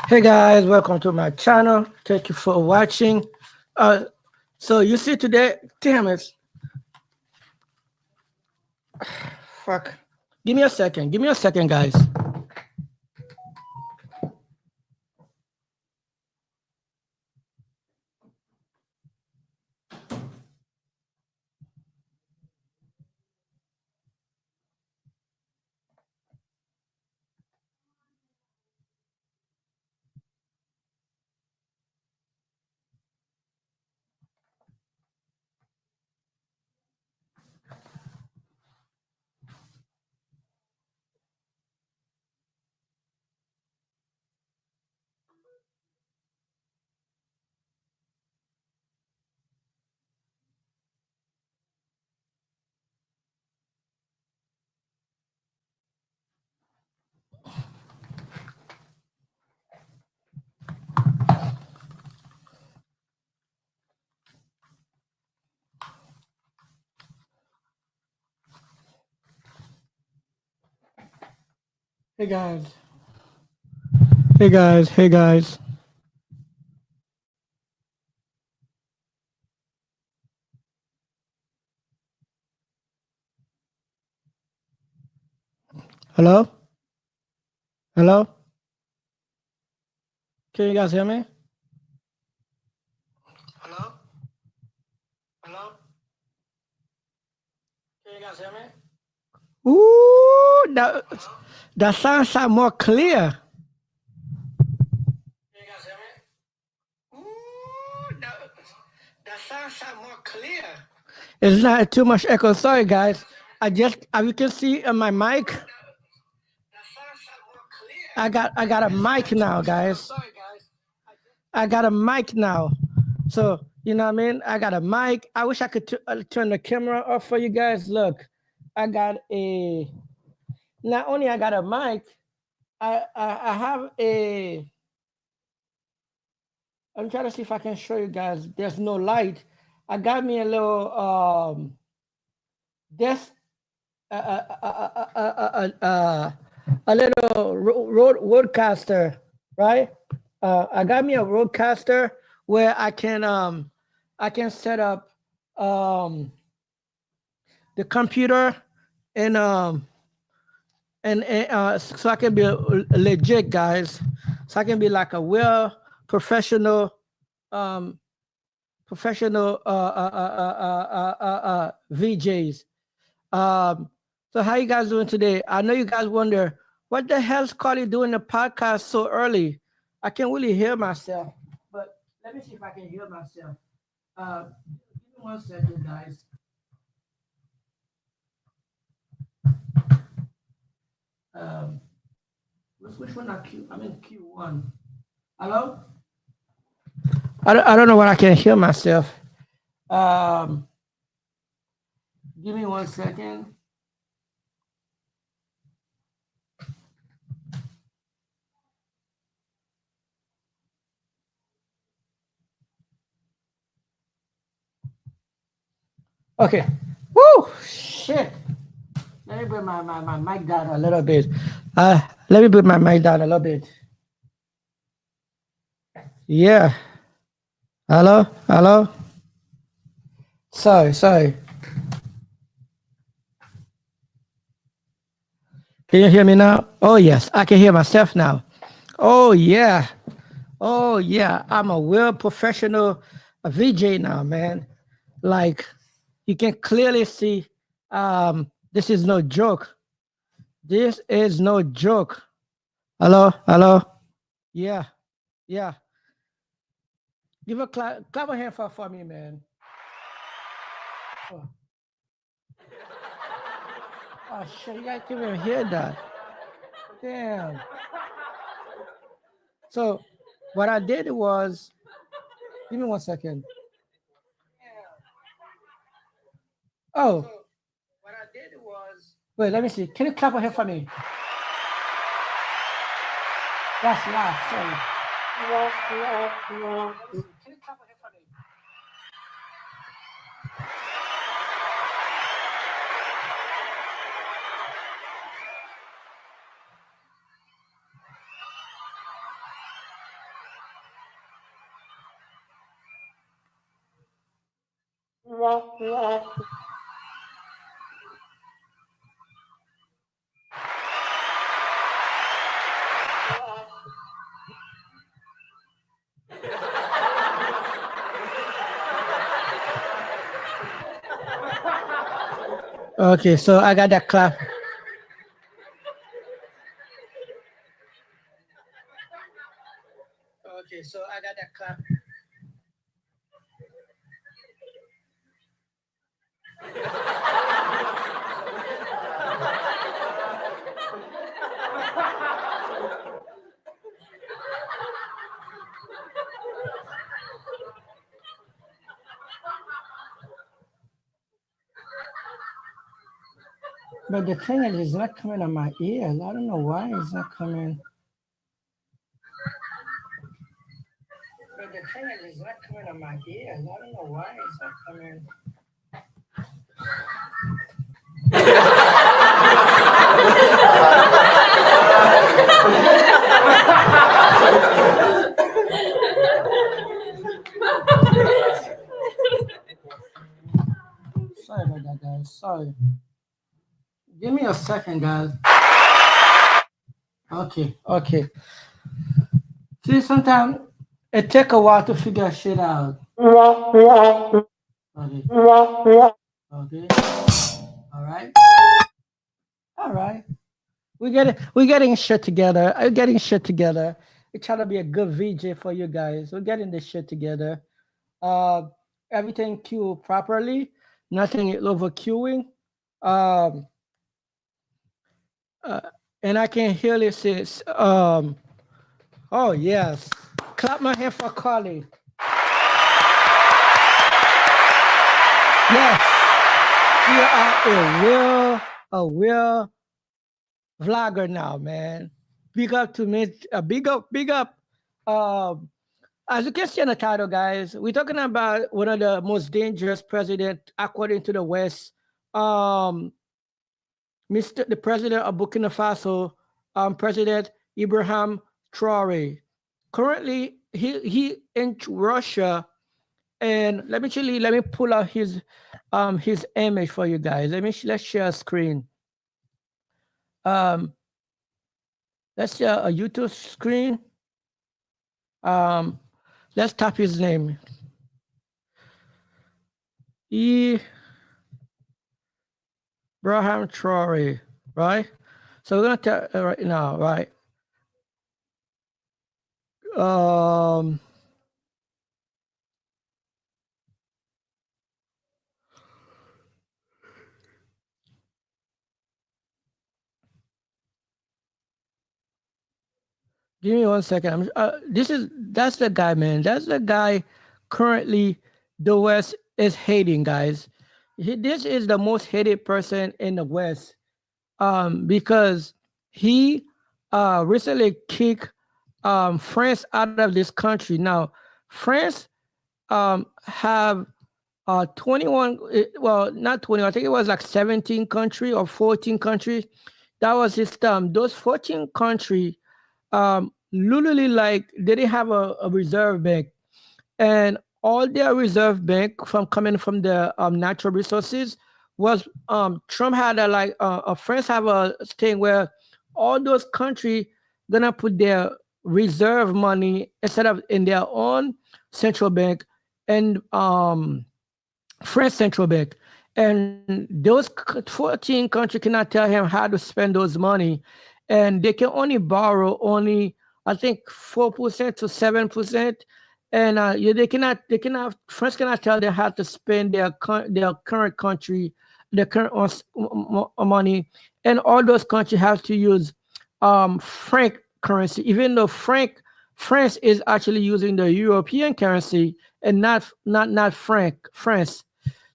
Hey guys, welcome to my channel. Thank you for watching. So you see today, damn it, fuck. Give me a second. Give me a second, guys. Hey guys. Hey guys. Hey guys. Hello? Hello? Can you guys hear me? Hello? Hello? Can you guys hear me? Ooh, that sounds more clear. Can you guys hear me? Ooh, that sounds more clear. It's not too much echo. Sorry, guys. As you can see on my mic, I got a mic now, guys. I got a mic now. So, you know what I mean? I got a mic. I wish I could turn the camera off for you guys. Look, I got a, not only I got a mic, I have a, I'm trying to see if I can show you guys. There's no light. I got me a little, this, a little roadcaster, right? I got me a roadcaster where I can set up the computer and so I can be legit, guys. So I can be like a real professional um VJs. So how you guys doing today? I know you guys wonder what the hell's Carly doing the podcast so early. I can't really hear myself, but let me see if I can hear myself. Give me 1 second, guys. Um, which one? I'm in Q1. Hello? I don't know what I can hear myself. Um, give me 1 second. Okay. Woo! Shit. Let me bring my mic down a little bit. Let me bring my mic down a little bit. Yeah. Hello? Hello? Sorry. Can you hear me now? Oh, yes. I can hear myself now. Oh, yeah. Oh, yeah. I'm a real professional VJ now, man. Like, you can clearly see this is no joke. This is no joke. Hello? Hello? Yeah. Yeah. Give a clap a hand for me, man. Oh. Oh shit, you guys can't even hear that. Damn. So what I did was, give me 1 second. Oh. So what I did was, wait, let me see. Can you clap a hand for me? That's loud, sorry. Can you clap a hand for me? Okay, so I got that clap. Okay, so I got that clap. But the thing is, it's not coming on my ears. I don't know why it's not coming. But the thing is, it's not coming on my ears. I don't know why it's not coming. Sorry about that, guys. Sorry. Give me a second, guys. Okay, okay. See, sometimes it take a while to figure shit out. Okay. Okay. All right. All right. We're getting shit together. I'm getting shit together. We try to be a good VJ for you guys. We're getting this shit together. Uh, everything queued properly. Nothing over queuing. Um, uh, and I can hear this. Oh yes. Clap my hand for Carly. Yes, you are a real vlogger now, man. Big up to me. Big up, big up. Um, as you can see in the title, guys, we're talking about one of the most dangerous president according to the West. Um, Mr. the President of Burkina Faso, President Ibrahim Traore. Currently, he in Russia, and let me pull out his image for you guys. Let's share a screen. Um, let's share a YouTube screen. Um, let's tap his name. Ibrahim Traore, right? So we're gonna tap right now, right? Um, Give me 1 second. That's the guy, man. That's the guy currently the West is hating, guys. This is the most hated person in the West. Because he recently kicked France out of this country. Now, France have 21, well, not 20, I think it was like 17 country or 14 countries. That was his term. Those 14 country literally like they didn't have a reserve bank, and all their reserve bank from coming from the natural resources was Trump had a France have a thing where all those countries gonna put their reserve money instead of in their own central bank and French central bank. And those 14 countries cannot tell him how to spend those money. And they can only borrow only, I think, 4% to 7%. And they cannot, France cannot tell them how to spend their current country, their current money. And all those countries have to use franc currency, even though France is actually using the European currency and not France.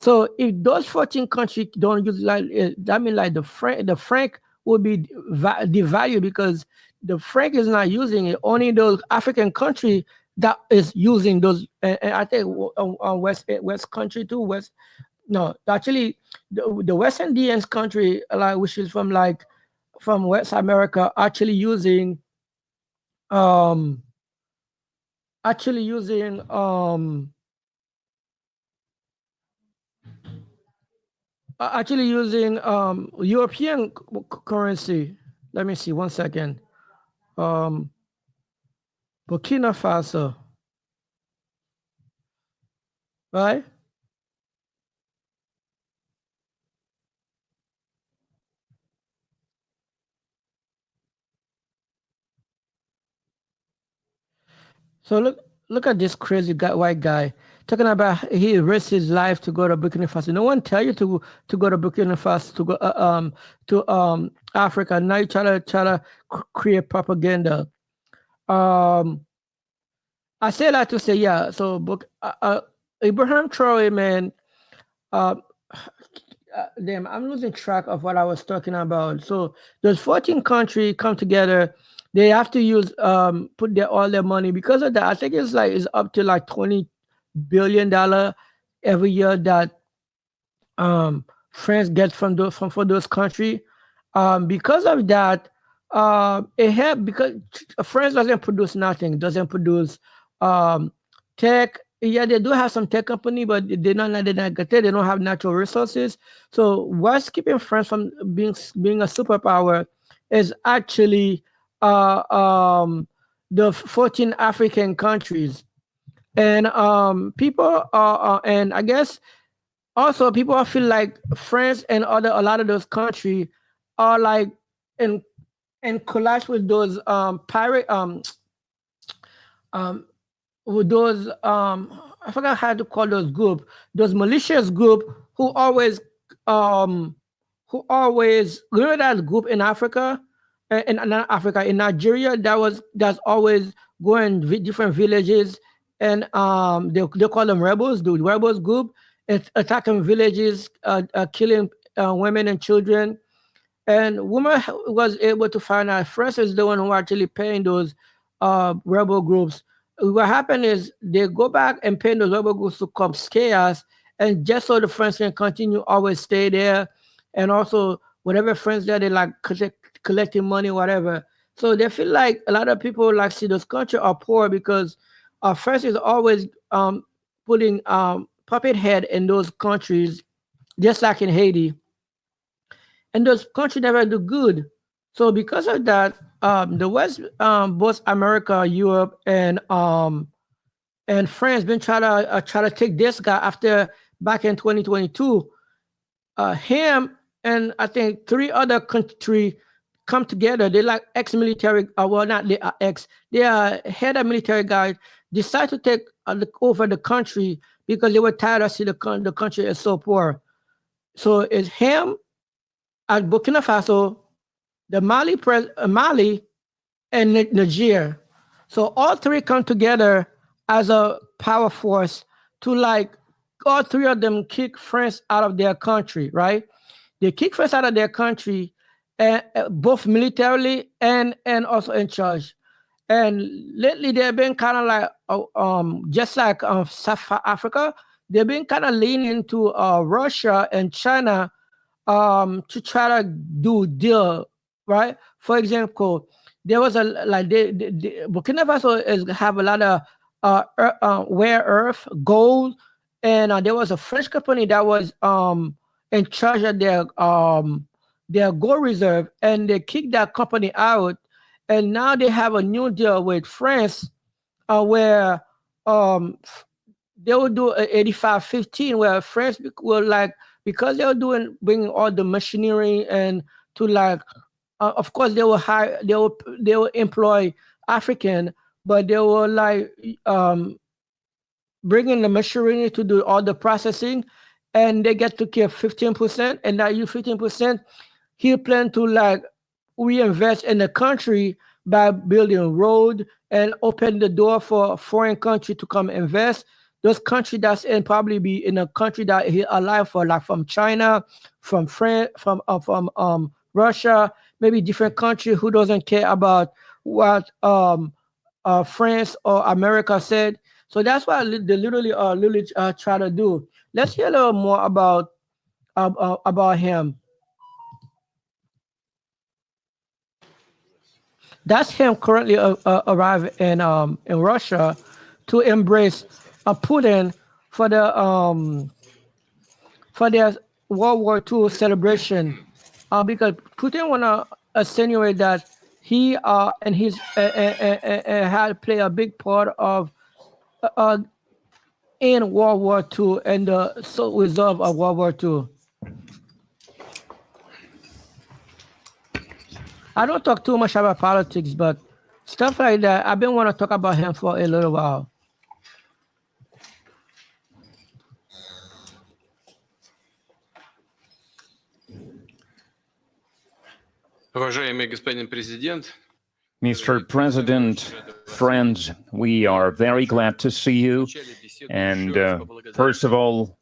So if those 14 countries don't use that means like the franc will be devalued because the franc is not using it. Only those African country that is using those, and I think West country too. West no, actually the West Indians country like which is from West America um actually using actually using European currency. Let me see 1 second. Um, Burkina Faso, right? So look at this crazy guy, white guy talking about he risked his life to go to Burkina Faso. No one tell you to go to Burkina Faso to Africa. Now you try to create propaganda. Um, I say that to say yeah. So Abraham Traore, man. Uh, damn, I'm losing track of what I was talking about. So those 14 countries come together. They have to use put all their money because of that. I think it's up to like $20 billion every year that France gets from those from for those countries. Because of that, it help because France doesn't produce nothing. Doesn't produce um, tech. Yeah, they do have some tech company, but they're not good. They don't have natural resources. So what's keeping France from being a superpower is actually uh, um, the 14 African countries. And people are, and I guess also people feel like France and other a lot of those countries are like in collapse with those pirate um with those I forgot how to call those group, those malicious group who always um remember that group in Africa, in not Africa, in Nigeria, that's always going different villages, and they call them rebels, the rebels group. It's attacking villages, killing women and children. And woman was able to find out France is the one who actually paying those rebel groups. What happened is they go back and pay those rebel groups to come scare us, and just so the French can continue always stay there, and also whatever friends there they like collecting money, whatever. So they feel like a lot of people like see those countries are poor because France is always putting puppet head in those countries, just like in Haiti, and those countries never do good. So because of that, the West, both America, Europe, and France, been try to take this guy after back in 2022. Him and I think three other countries come together. They like ex-military, well, not they are ex. They are head of military guys. Decide to take over the country because they were tired of seeing the country is so poor. So it's him at Burkina Faso, the Mali, and Niger. So all three come together as a power force to like all three of them kick France out of their country, right? They kick France out of their country, and both militarily and also in charge. And lately they've been kind of like just like South Africa, they've been kind of leaning to Russia and China to try to do deal, right? For example, there was a like Burkina Faso have a lot of rare earth, gold, and there was a French company that was in charge of their gold reserve, and they kicked that company out, and now they have a new deal with France, where um they will do a 85-15 where France will like because they were doing bringing all the machinery and to like of course they will hire they will employ African, but they will like um bringing the machinery to do all the processing, and they get to keep 15%, and that you 15% he plan to like reinvest in the country by building road and open the door for foreign country to come invest. Those country that's in probably be in a country that he alive for, like from China, from France, from Russia, maybe different country who doesn't care about what France or America said. So that's what they literally try to do. Let's hear a little more about him. That's him currently arriving in Russia to embrace Putin for the for their World War II celebration, because Putin wanna insinuate that he and his had played a big part of uh, in World War II and the resolve of World War II. I don't talk too much about politics, but stuff like that, I've been want to talk about him for a little while. Уважаемый господин президент, Mr. President, friends, we are very glad to see you. And first of all,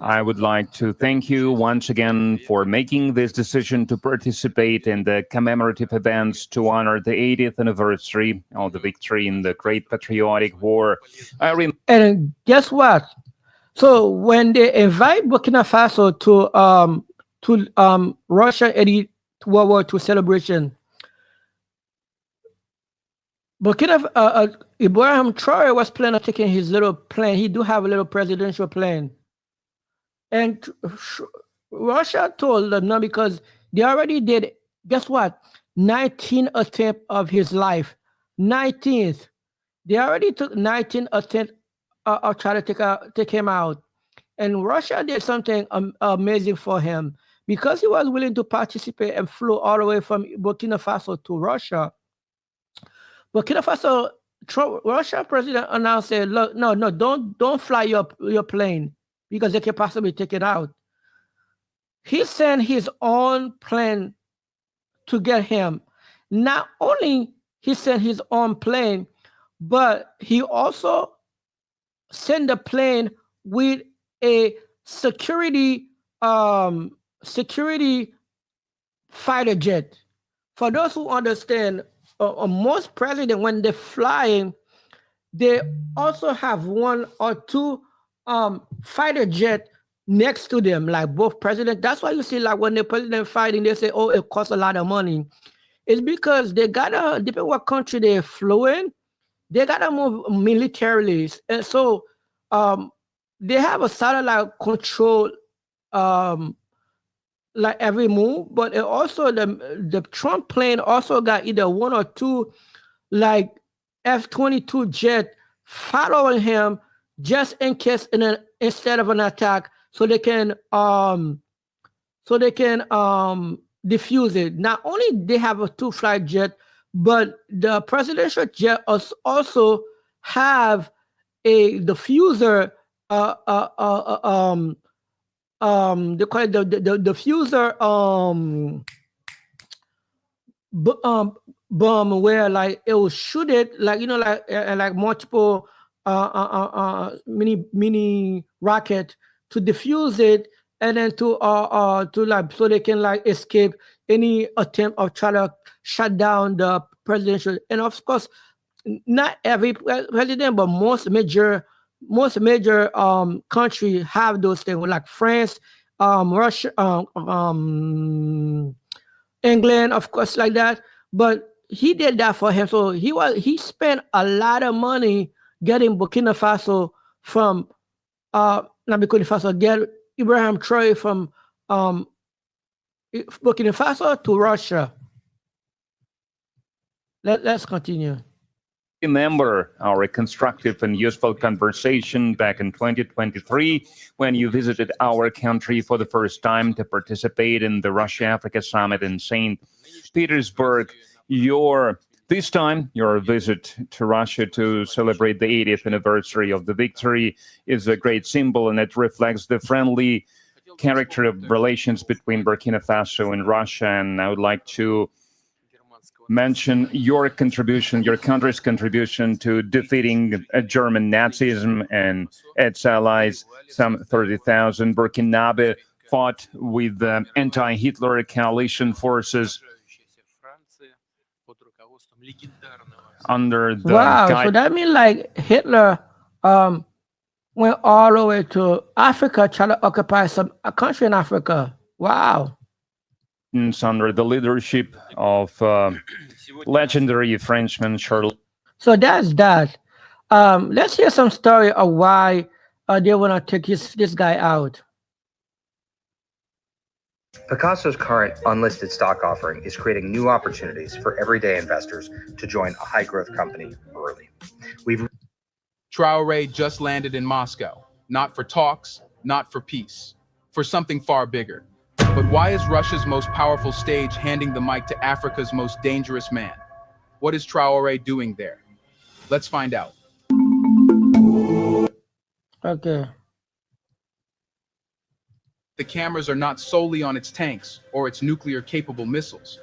I would like to thank you once again for making this decision to participate in the commemorative events to honor the 80th anniversary of the victory in the Great Patriotic War. And guess what? So when they invite Burkina Faso to Russia 80th World War II celebration, Burkina Ibrahim Traore was planning on taking his little plane. He do have a little presidential plane. And Russia told them no, because they already did, guess what? 19 attempt of his life. 19th. They already took 19 attempt of trying to take him out. And Russia did something amazing for him. Because he was willing to participate and flew all the way from Burkina Faso to Russia. Burkina Faso, Russia president announced, look, no, don't fly your plane, because they can possibly take it out. He sent his own plane to get him. Not only he sent his own plane, but he also sent the plane with a security fighter jet. For those who understand, most presidents, when they're flying, they also have one or two fighter jet next to them, like both presidents. That's why you see, like when the president fighting, they say, "Oh, it costs a lot of money." It's because they gotta, depending what country they're flying, they gotta move militarily, and so they have a satellite control, like every move. But it also the Trump plane also got either one or two, like F-22 jet following him, just in case instead of an attack, so they can defuse it. Not only they have a two flight jet, but the presidential jet also have a diffuser. They call it the diffuser bomb, where like it will shoot it, like, you know, like multiple mini rocket to diffuse it, and then to like, so they can like escape any attempt of try to shut down the presidential. And of course, not every president, but most major country have those things, like France, Russia, England, of course, like that. But he did that for him. So he spent a lot of money getting Burkina Faso from not Burkina Faso, get Ibrahim Traore from Burkina Faso to Russia. Let's continue. Remember our constructive and useful conversation back in 2023 when you visited our country for the first time to participate in the Russia-Africa Summit in St. Petersburg. This time, your visit to Russia to celebrate the 80th anniversary of the victory is a great symbol, and it reflects the friendly character of relations between Burkina Faso and Russia. And I would like to mention your contribution, your country's contribution to defeating German Nazism and its allies. Some 30,000 Burkinabe fought with the anti-Hitler coalition forces under the so that means like Hitler went all the way to Africa, trying to occupy a country in Africa. Wow. Under the leadership of legendary Frenchman Charles. So that's that. Let's hear some story of why they want to take this guy out. Picasso's current unlisted stock offering is creating new opportunities for everyday investors to join a high-growth company early. Traore just landed in Moscow, not for talks, not for peace, for something far bigger. But why is Russia's most powerful stage handing the mic to Africa's most dangerous man? What is Traore doing there? Let's find out. Okay. The cameras are not solely on its tanks or its nuclear-capable missiles.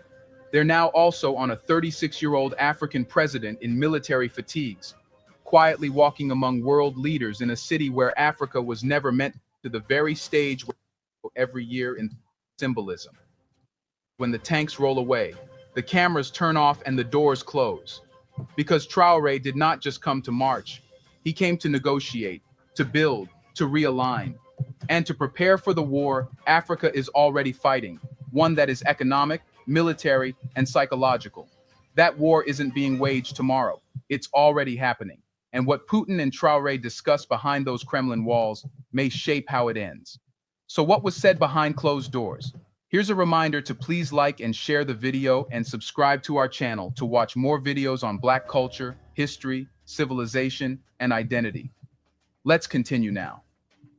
They're now also on a 36-year-old African president in military fatigues, quietly walking among world leaders in a city where Africa was never meant to, the very stage every year in symbolism. When the tanks roll away, the cameras turn off and the doors close. Because Traore did not just come to march, he came to negotiate, to build, to realign, and to prepare for the war Africa is already fighting, one that is economic, military, and psychological. That war isn't being waged tomorrow. It's already happening. And what Putin and Traore discuss behind those Kremlin walls may shape how it ends. So what was said behind closed doors? Here's a reminder to please like and share the video and subscribe to our channel to watch more videos on Black culture, history, civilization, and identity. Let's continue now.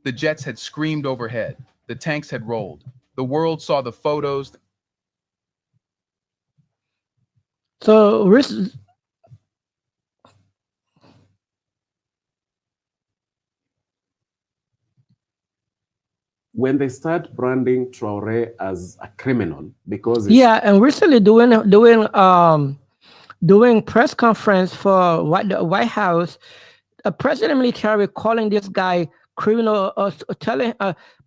The jets had screamed overhead. The tanks had rolled. The world saw the photos. So when they start branding Traore as a criminal because yeah, and recently doing press conference for the White House, a president military calling this guy criminal, telling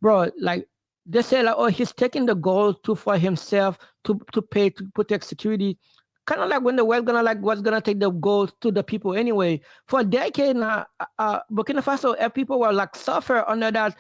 bro, like they say like, oh, he's taking the gold to for himself to pay to protect security. Kind of like when the West gonna like was gonna take the gold to the people anyway. For a decade now, Burkina Faso people were like suffer under that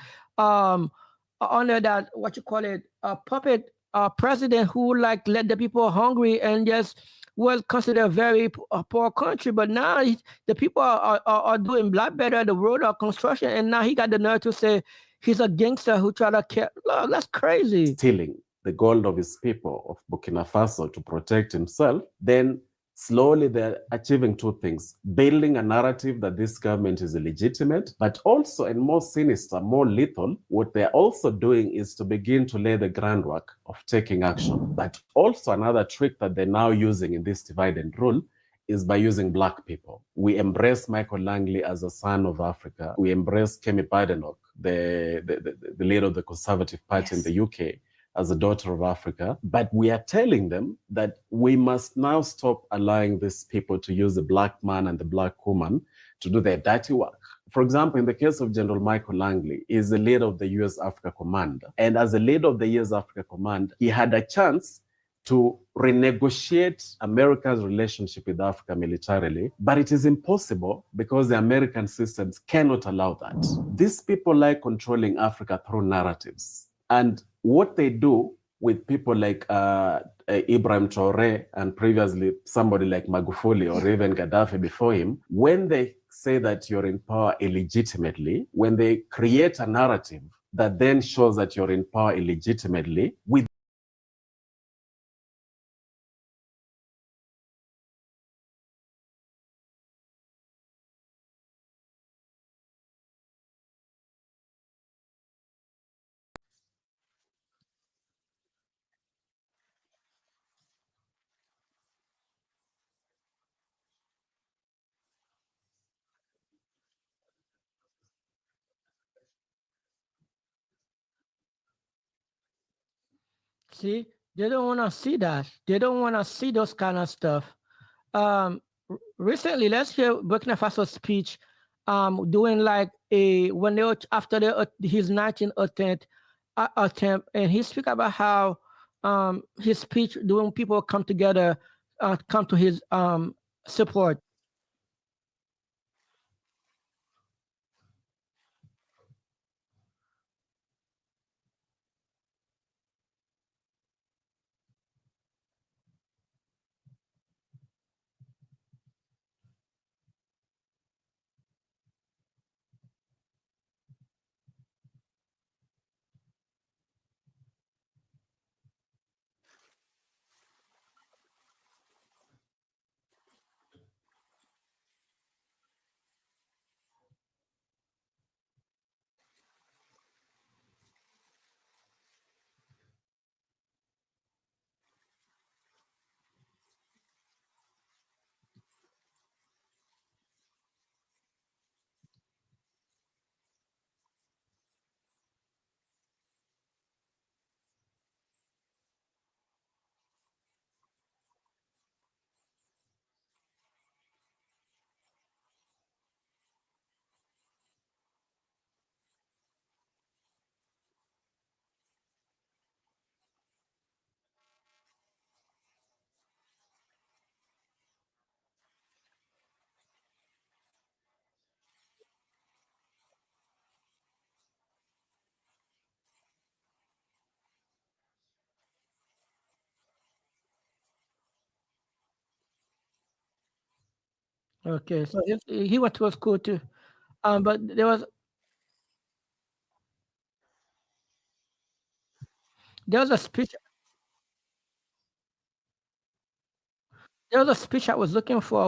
what you call it, puppet president who like let the people hungry and just was considered a very poor country. But now the people are doing a lot better. The road are construction, and now he got the nerve to say he's a gangster who try to kill. Look, that's crazy. Stealing the gold of his people of Burkina Faso to protect himself, then slowly they're achieving two things: building a narrative that this government is illegitimate, but also, and more sinister, more lethal, what they're also doing is to begin to lay the groundwork of taking action. But also another trick that they're now using in this divide and rule is by using Black people. We embrace Michael Langley as a son of Africa. We embrace Kemi Badenoch, the leader of the Conservative Party in the UK, as a daughter of Africa, but we are telling them that we must now stop allowing these people to use the Black man and the Black woman to do their dirty work. For example, in the case of General Michael Langley, he is the leader of the US Africa Command. And as the leader of the US Africa Command, he had a chance to renegotiate America's relationship with Africa militarily, but it is impossible because the American systems cannot allow that. These people like controlling Africa through narratives. And what they do with people like Ibrahim Traore and previously somebody like Magufuli or even Gaddafi before him, when they say that you're in power illegitimately, when they create a narrative that then shows that you're in power illegitimately, with See, they don't want to see that. They don't want to see those kind of stuff. Recently, let's hear Burkina Faso's speech, doing like a when they were after his 19th attempt, and he speak about how his speech doing people come together, come to his support. Okay, so he went to school too. But there was a speech I was looking for.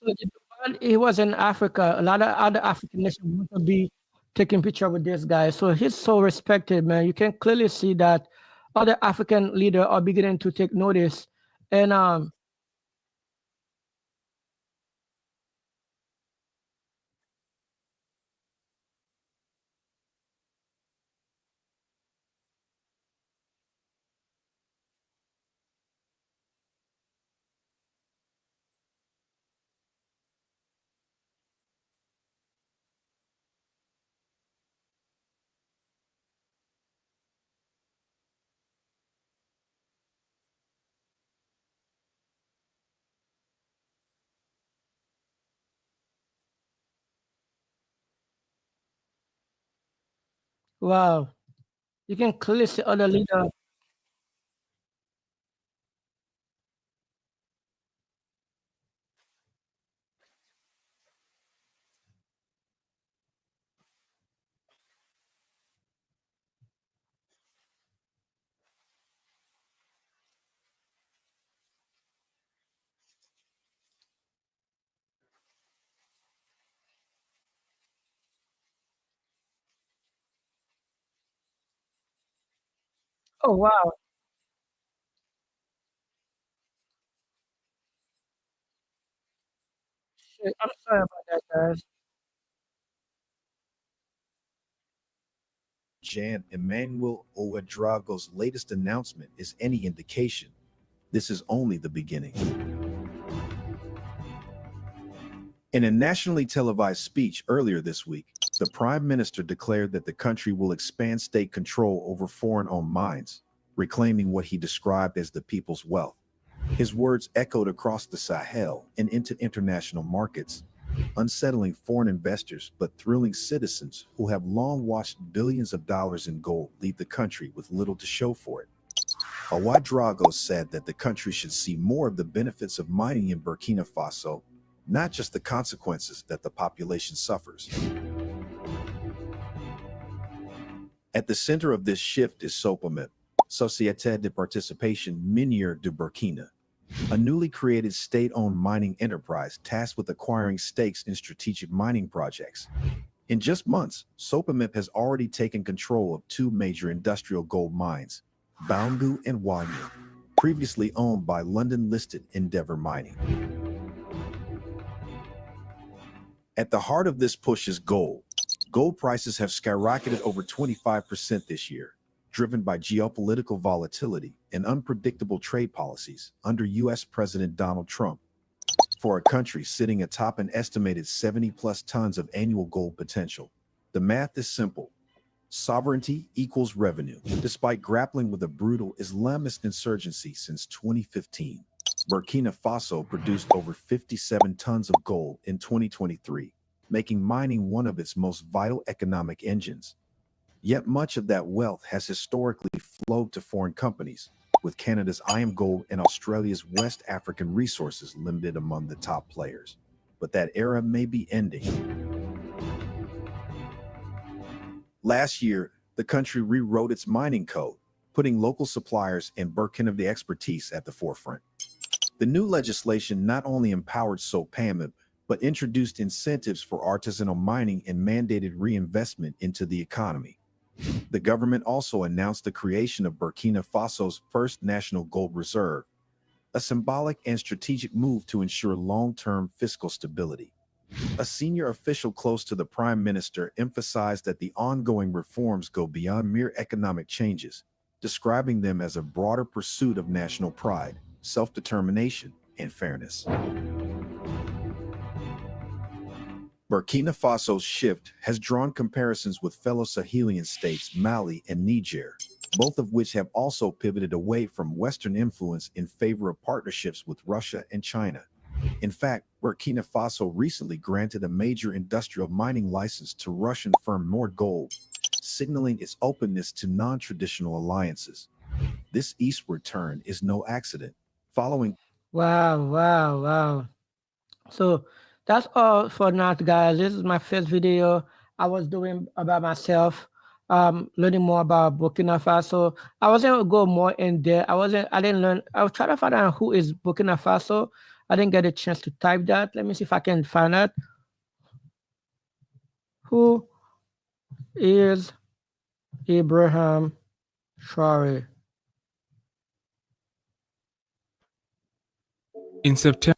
So while he was in Africa, a lot of other African nations want to be taking picture with this guy. So he's so respected, man. You can clearly see that other African leaders are beginning to take notice. And wow, you can clearly see other leaders. Oh, wow. Shit, I'm sorry about that, guys. Jan Emmanuel Ouedraogo's latest announcement is any indication, this is only the beginning. In a nationally televised speech earlier this week, the Prime Minister declared that the country will expand state control over foreign-owned mines, reclaiming what he described as the people's wealth. His words echoed across the Sahel and into international markets, unsettling foreign investors but thrilling citizens who have long watched billions of dollars in gold leave the country with little to show for it. Ouedraogo said that the country should see more of the benefits of mining in Burkina Faso, not just the consequences that the population suffers. At the center of this shift is SOPAMIP, Société de Participation Minière de Burkina, a newly created state-owned mining enterprise tasked with acquiring stakes in strategic mining projects. In just months, SOPAMIP has already taken control of two major industrial gold mines, Boungou and Wahgnion, previously owned by London-listed Endeavour Mining. At the heart of this push is gold. Gold prices have skyrocketed over 25% this year, driven by geopolitical volatility and unpredictable trade policies under U.S. President Donald Trump. For a country sitting atop an estimated 70-plus tons of annual gold potential, the math is simple. Sovereignty equals revenue. Despite grappling with a brutal Islamist insurgency since 2015, Burkina Faso produced over 57 tons of gold in 2023, making mining one of its most vital economic engines. Yet much of that wealth has historically flowed to foreign companies, with Canada's IAMGOLD and Australia's West African resources limited among the top players. But that era may be ending. Last year, the country rewrote its mining code, putting local suppliers and Burkina expertise at the forefront. The new legislation not only empowered SOPAMIP, but introduced incentives for artisanal mining and mandated reinvestment into the economy. The government also announced the creation of Burkina Faso's first national gold reserve, a symbolic and strategic move to ensure long-term fiscal stability. A senior official close to the Prime Minister emphasized that the ongoing reforms go beyond mere economic changes, describing them as a broader pursuit of national pride, self-determination, and fairness. Burkina Faso's shift has drawn comparisons with fellow Sahelian states Mali and Niger, both of which have also pivoted away from Western influence in favor of partnerships with Russia and China. In fact, Burkina Faso recently granted a major industrial mining license to Russian firm Nord Gold, signaling its openness to non-traditional alliances. This eastward turn is no accident. Following Wow. So that's all for now, guys. This is my first video I was doing about myself, learning more about Burkina Faso. I wasn't able to go more in there. I didn't learn. I was trying to find out who is Burkina Faso. I didn't get a chance to type that. Let me see if I can find out. Who is Ibrahim Traore? In September,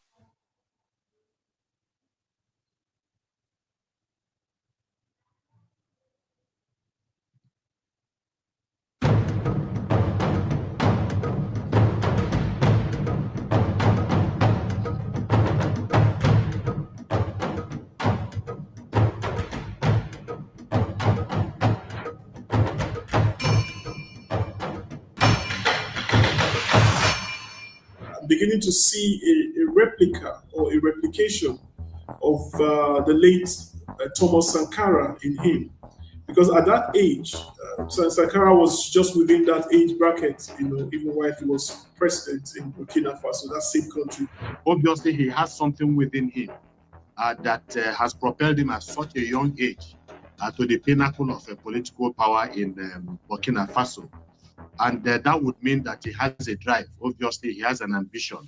beginning to see a replica or a replication of the late Thomas Sankara in him. Because at that age, Sankara was just within that age bracket, even while he was president in Burkina Faso, that same country. Obviously, he has something within him that has propelled him at such a young age to the pinnacle of political power in Burkina Faso. And that would mean that he has a drive. Obviously, he has an ambition.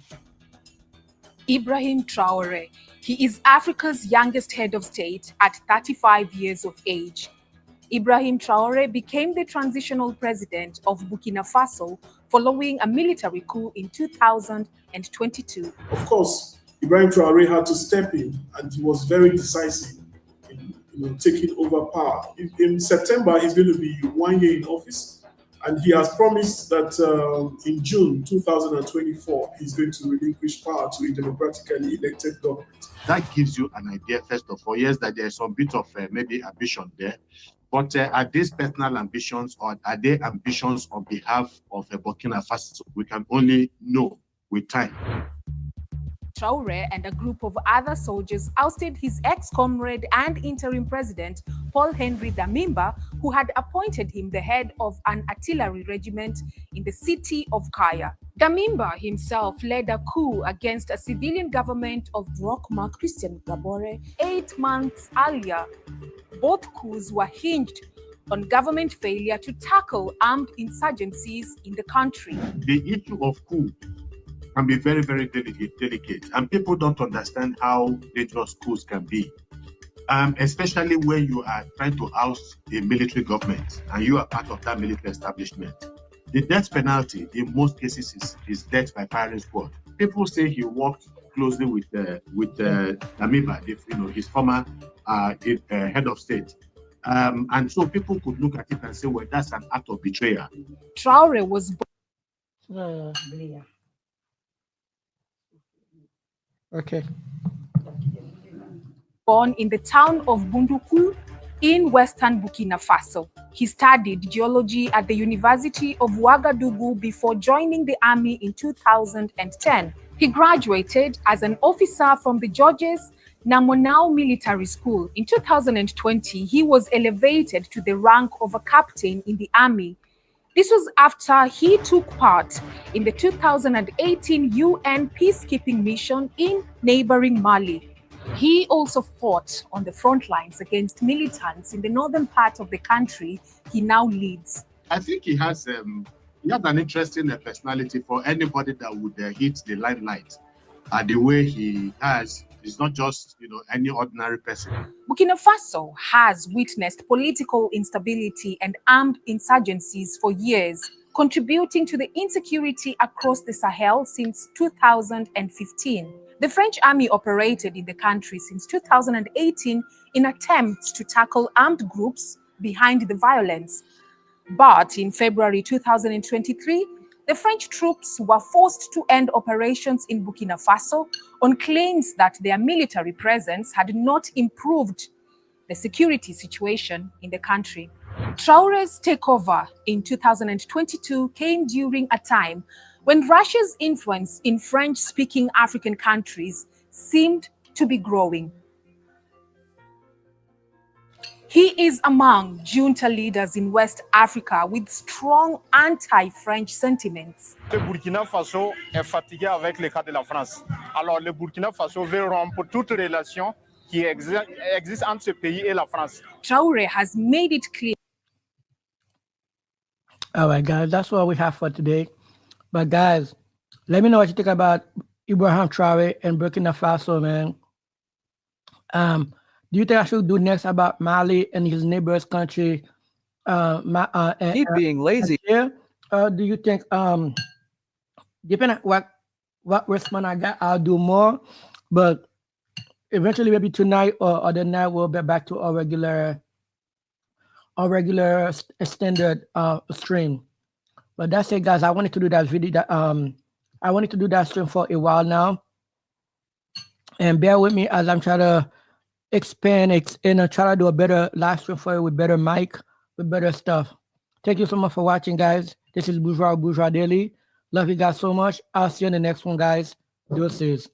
Ibrahim Traore. He is Africa's youngest head of state at 35 years of age. Ibrahim Traore became the transitional president of Burkina Faso following a military coup in 2022. Of course, Ibrahim Traore had to step in, and he was very decisive in taking over power. In September, he's going to be 1 year in office. And he has promised that in June 2024, he's going to relinquish power to a democratically elected government. That gives you an idea, first of all, yes, that there's some bit of maybe ambition there. But are these personal ambitions, or are they ambitions on behalf of Burkina Faso? We can only know with time. Traore and a group of other soldiers ousted his ex-comrade and interim president, Paul-Henri Damiba, who had appointed him the head of an artillery regiment in the city of Kaya. Damiba himself led a coup against a civilian government of Rochma Christian Kabore 8 months earlier. Both coups were hinged on government failure to tackle armed insurgencies in the country. The issue of coup can be very, very delicate, and people don't understand how dangerous coups can be, especially when you are trying to oust a military government and you are part of that military establishment. The death penalty in most cases is death by firing squad. People say he worked closely with Damiba, his former head of state. And so people could look at it and say, well, that's an act of betrayal. Traore was born in the town of Bunduku in western Burkina Faso. He studied geology at the University of Ouagadougou before joining the army in 2010. He graduated as an officer from the Georges Namonau Military School. In 2020, he was elevated to the rank of a captain in the army. This was after he took part in the 2018 UN peacekeeping mission in neighboring Mali. He also fought on the front lines against militants in the northern part of the country he now leads. I think he has an interesting personality for anybody that would hit the limelight. The way he has, is not just any ordinary person. Burkina Faso has witnessed political instability and armed insurgencies for years, contributing to the insecurity across the Sahel since 2015. The French army operated in the country since 2018 in attempts to tackle armed groups behind the violence. But in February 2023, the French troops were forced to end operations in Burkina Faso on claims that their military presence had not improved the security situation in the country. Traore's takeover in 2022 came during a time when Russia's influence in French-speaking African countries seemed to be growing. He is among junta leaders in West Africa with strong anti-French sentiments. Le Burkina Faso est fatigué avec le cas de la France. Alors le Burkina Faso veut rompre toute relation qui existe entre ce pays et la France. Traore has made it clear. All right, guys, that's what we have for today. But guys, let me know what you think about Ibrahim Traore and Burkina Faso, man. Do you think I should do next about Mali and his neighbors country? Keep being lazy. Yeah. Do you think depending on what response I got, I'll do more. But eventually, maybe tonight or other night, we'll be back to our regular standard stream. But that's it, guys. I wanted to do that video. I wanted to do that stream for a while now, and bear with me as I'm trying to expand and try to do a better live stream for you with better mic, with better stuff. Thank you so much for watching, guys. This is Bourgeois Daily. Love you guys so much. I'll see you in the next one, guys. Deuces.